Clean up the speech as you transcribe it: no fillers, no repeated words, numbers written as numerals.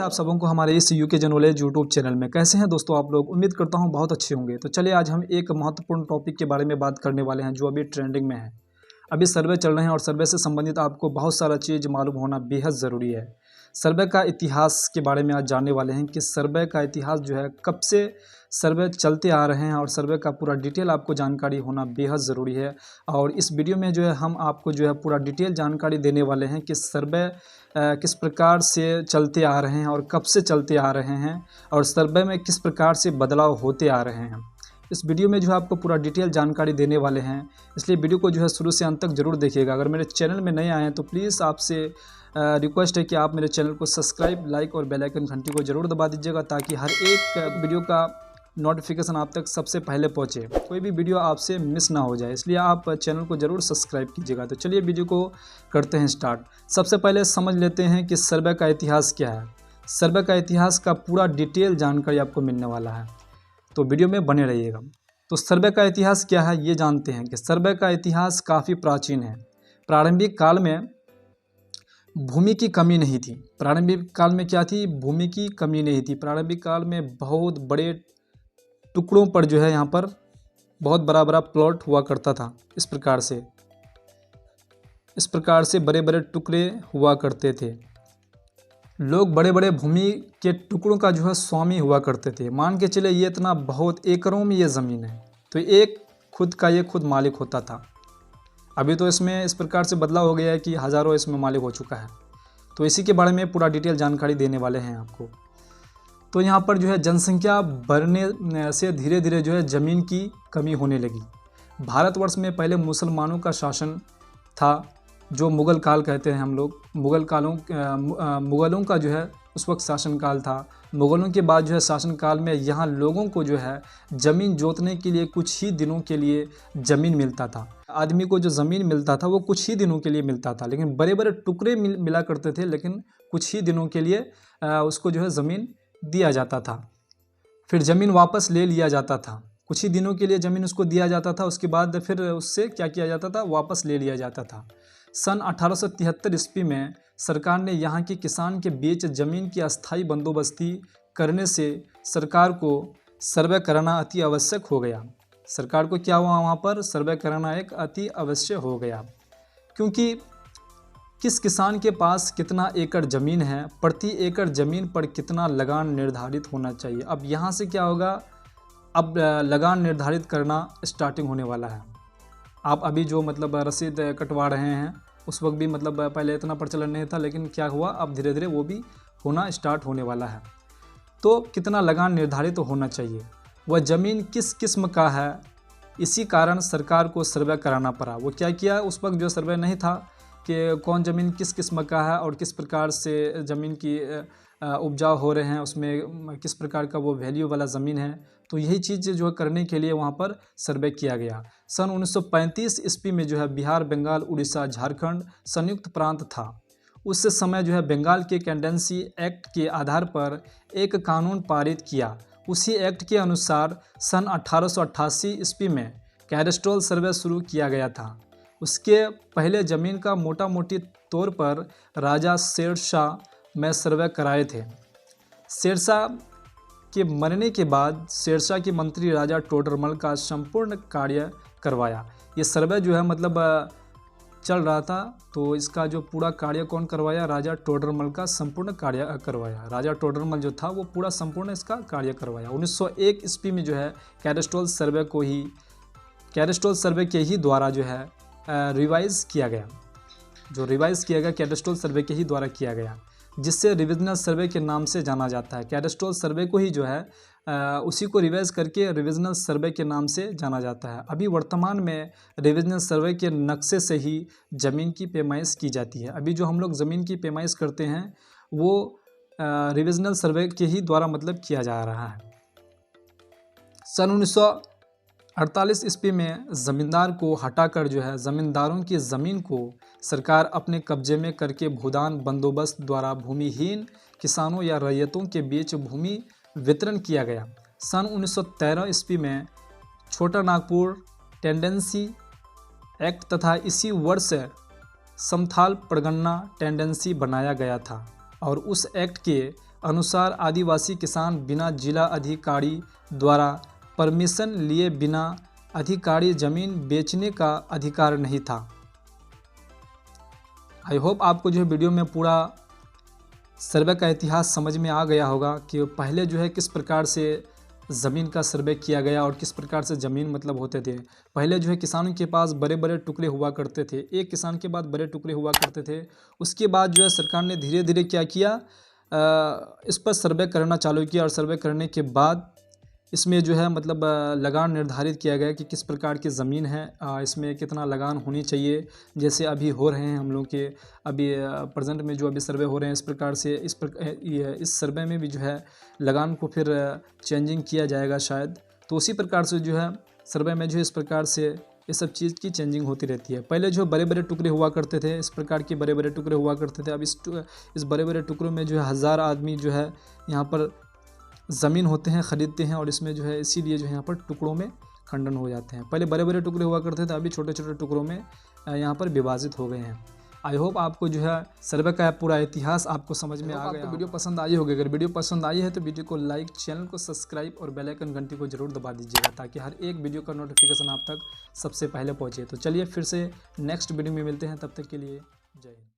आप सबों को हमारे इस यूके नॉलेज यूट्यूब चैनल में। कैसे हैं दोस्तों आप लोग? उम्मीद करता हूं बहुत अच्छे होंगे। तो चलिए आज हम एक महत्वपूर्ण टॉपिक के बारे में बात करने वाले हैं जो अभी ट्रेंडिंग में है। अभी सर्वे चल रहे हैं और सर्वे से संबंधित आपको बहुत सारा चीज़ मालूम होना बेहद ज़रूरी है। सर्वे का इतिहास के बारे में आज जानने वाले हैं कि सर्वे का इतिहास जो है कब से सर्वे चलते आ रहे हैं और सर्वे का पूरा डिटेल आपको जानकारी होना बेहद ज़रूरी है। और इस वीडियो में जो है हम आपको जो है पूरा डिटेल जानकारी देने वाले हैं कि सर्वे किस प्रकार से चलते आ रहे हैं और कब से चलते आ रहे हैं और सर्वे में किस प्रकार से बदलाव होते आ रहे हैं। इस वीडियो में जो है आपको पूरा डिटेल जानकारी देने वाले हैं, इसलिए वीडियो को जो है शुरू से अंत तक जरूर देखिएगा। अगर मेरे चैनल में नए आए हैं तो प्लीज़ आपसे रिक्वेस्ट है कि आप मेरे चैनल को सब्सक्राइब, लाइक और बेल आइकन घंटी को जरूर दबा दीजिएगा ताकि हर एक वीडियो का नोटिफिकेशन आप तक सबसे पहले पहुंचे, कोई भी वीडियो आपसे मिस ना हो जाए। इसलिए आप चैनल को ज़रूर सब्सक्राइब कीजिएगा। तो चलिए वीडियो को करते हैं स्टार्ट। सबसे पहले समझ लेते हैं कि सर्वे का इतिहास क्या है। सर्वे का इतिहास का पूरा डिटेल जानकारी आपको मिलने वाला है, तो वीडियो में बने रहिएगा। तो सर्वे का इतिहास क्या है ये जानते हैं कि सर्वे का इतिहास काफ़ी प्राचीन है। प्रारंभिक काल में भूमि की कमी नहीं थी। प्रारंभिक काल में क्या थी? भूमि की कमी नहीं थी। प्रारंभिक काल में बहुत बड़े टुकड़ों पर जो है यहाँ पर बहुत बड़ा बड़ा प्लॉट हुआ करता था। इस प्रकार से बड़े बड़े टुकड़े हुआ करते थे। लोग बड़े बड़े भूमि के टुकड़ों का जो है स्वामी हुआ करते थे। मान के चले ये इतना बहुत एकड़ों में ये ज़मीन है, तो एक खुद मालिक होता था। अभी तो इसमें इस प्रकार से बदलाव हो गया है कि हज़ारों इसमें मालिक हो चुका है। तो इसी के बारे में पूरा डिटेल जानकारी देने वाले हैं आपको। तो यहाँ पर जो है जनसंख्या बढ़ने से धीरे धीरे जो है ज़मीन की कमी होने लगी। भारतवर्ष में पहले मुसलमानों का शासन था, जो मुग़ल काल कहते हैं हम लोग। मुग़लों का जो है उस वक्त शासनकाल था। मुग़लों के बाद जो है शासनकाल में यहाँ लोगों को जो है ज़मीन जोतने के लिए कुछ ही दिनों के लिए ज़मीन मिलता था। आदमी को जो ज़मीन मिलता था वो कुछ ही दिनों के लिए मिलता था, लेकिन बड़े बड़े टुकड़े मिला करते थे, लेकिन कुछ ही दिनों के लिए उसको जो है ज़मीन दिया जाता था। फिर ज़मीन वापस ले लिया जाता था। कुछ ही दिनों के लिए ज़मीन उसको दिया जाता था, उसके बाद फिर उससे क्या किया जाता था? वापस ले लिया जाता था। सन 1873 ईस्वी में सरकार ने यहाँ के किसान के बीच ज़मीन की अस्थायी बंदोबस्ती करने से सरकार को सर्वे कराना अति आवश्यक हो गया। सरकार को क्या हुआ? वहाँ पर सर्वे कराना एक अति आवश्यक हो गया, क्योंकि किस किसान के पास कितना एकड़ ज़मीन है, प्रति एकड़ ज़मीन पर कितना लगान निर्धारित होना चाहिए। अब यहाँ से क्या होगा? अब लगान निर्धारित करना स्टार्टिंग होने वाला है। आप अभी जो मतलब रसीद कटवा रहे हैं उस वक्त भी मतलब पहले इतना प्रचलन नहीं था, लेकिन क्या हुआ? अब धीरे धीरे वो भी होना स्टार्ट होने वाला है। तो कितना लगान निर्धारित होना चाहिए, वह ज़मीन किस किस्म का है, इसी कारण सरकार को सर्वे कराना पड़ा। वो क्या किया? उस वक्त जो सर्वे नहीं था कि कौन ज़मीन किस किस्म का है और किस प्रकार से ज़मीन की उपजाऊ हो रहे हैं, उसमें किस प्रकार का वो वैल्यू वाला ज़मीन है। तो यही चीज़ जो है करने के लिए वहाँ पर सर्वे किया गया। सन 1935 ईस्वी में जो है बिहार, बंगाल, उड़ीसा, झारखंड संयुक्त प्रांत था। उस समय जो है बंगाल के कैडेंसी एक्ट के आधार पर एक कानून पारित किया। उसी एक्ट के अनुसार सन 1888 ईस्वी में कैडस्ट्रल सर्वे शुरू किया गया था। उसके पहले ज़मीन का मोटा मोटी तौर पर राजा शेरशाह में सर्वे कराए थे। शेरशाह के मरने के बाद शेरशाह के मंत्री राजा टोडरमल का संपूर्ण कार्य करवाया। ये सर्वे जो है मतलब चल रहा था, तो इसका जो पूरा कार्य कौन करवाया? राजा टोडरमल का संपूर्ण कार्य करवाया। राजा टोडरमल जो था वो पूरा संपूर्ण इसका कार्य करवाया। 1901 ईस्वी में जो है कैडस्ट्रल सर्वे के ही द्वारा जो है रिवाइज़ किया गया। जो रिवाइज़ किया गया कैडस्ट्रल सर्वे के ही द्वारा किया गया, जिससे रिविजनल सर्वे के नाम से जाना जाता है। कैडस्ट्रल सर्वे को ही जो है उसी को रिवाइज करके रिविजनल सर्वे के नाम से जाना जाता है। अभी वर्तमान में रिविजनल सर्वे के नक्शे से ही ज़मीन की पैमाइश की जाती है। अभी जो हम लोग ज़मीन की पैमाइश करते हैं वो रिविजनल सर्वे के ही द्वारा मतलब किया जा रहा है। सन 1948 ईस्वी में ज़मींदार को हटाकर जो है ज़मींदारों की ज़मीन को सरकार अपने कब्जे में करके भूदान बंदोबस्त द्वारा भूमिहीन किसानों या रैयतों के बीच भूमि वितरण किया गया। सन 1913 ईस्वी में छोटा नागपुर टेंडेंसी एक्ट तथा इसी वर्ष समथाल परगना टेंडेंसी बनाया गया था और उस एक्ट के अनुसार आदिवासी किसान बिना जिला अधिकारी द्वारा परमिशन लिए बिना अधिकारी ज़मीन बेचने का अधिकार नहीं था। आई होप आपको जो है वीडियो में पूरा सर्वे का इतिहास समझ में आ गया होगा कि पहले जो है किस प्रकार से ज़मीन का सर्वे किया गया और किस प्रकार से ज़मीन मतलब होते थे। पहले जो है किसानों के पास बड़े बड़े टुकड़े हुआ करते थे, एक किसान के बाद बड़े टुकड़े हुआ करते थे। उसके बाद जो है सरकार ने धीरे धीरे क्या किया, इस पर सर्वे करना चालू किया और सर्वे करने के बाद इसमें जो है मतलब लगान निर्धारित किया गया कि किस प्रकार की ज़मीन है, इसमें कितना लगान होनी चाहिए। जैसे अभी हो रहे हैं हम लोग के अभी प्रेजेंट में जो अभी सर्वे हो रहे हैं, इस प्रकार से इस सर्वे में भी जो है लगान को फिर चेंजिंग किया जाएगा शायद। तो उसी प्रकार से जो है सर्वे में जो है इस प्रकार से ये सब चीज़ की चेंजिंग होती रहती है। पहले जो बड़े बड़े टुकड़े हुआ करते थे, इस प्रकार के बड़े बड़े टुकड़े हुआ करते थे। अब इस बड़े बड़े टुकड़ों में जो है 1000 आदमी जो है यहाँ पर ज़मीन होते हैं, ख़रीदते हैं और इसमें जो है इसीलिए जो है यहाँ पर टुकड़ों में खंडन हो जाते हैं। पहले बड़े बड़े टुकड़े हुआ करते थे, अभी छोटे छोटे टुकड़ों में यहाँ पर विभाजित हो गए हैं। आई होप आपको जो है सर्वे का पूरा इतिहास आपको समझ में आ गया। आपको वीडियो पसंद आई होगी, अगर वीडियो पसंद आई है तो वीडियो को लाइक, चैनल को सब्सक्राइब और बेल आइकन घंटी को जरूर दबा दीजिएगा ताकि हर एक वीडियो का नोटिफिकेशन आप तक सबसे पहले पहुँचे। तो चलिए फिर से नेक्स्ट वीडियो में मिलते हैं, तब तक के लिए जय हिंद।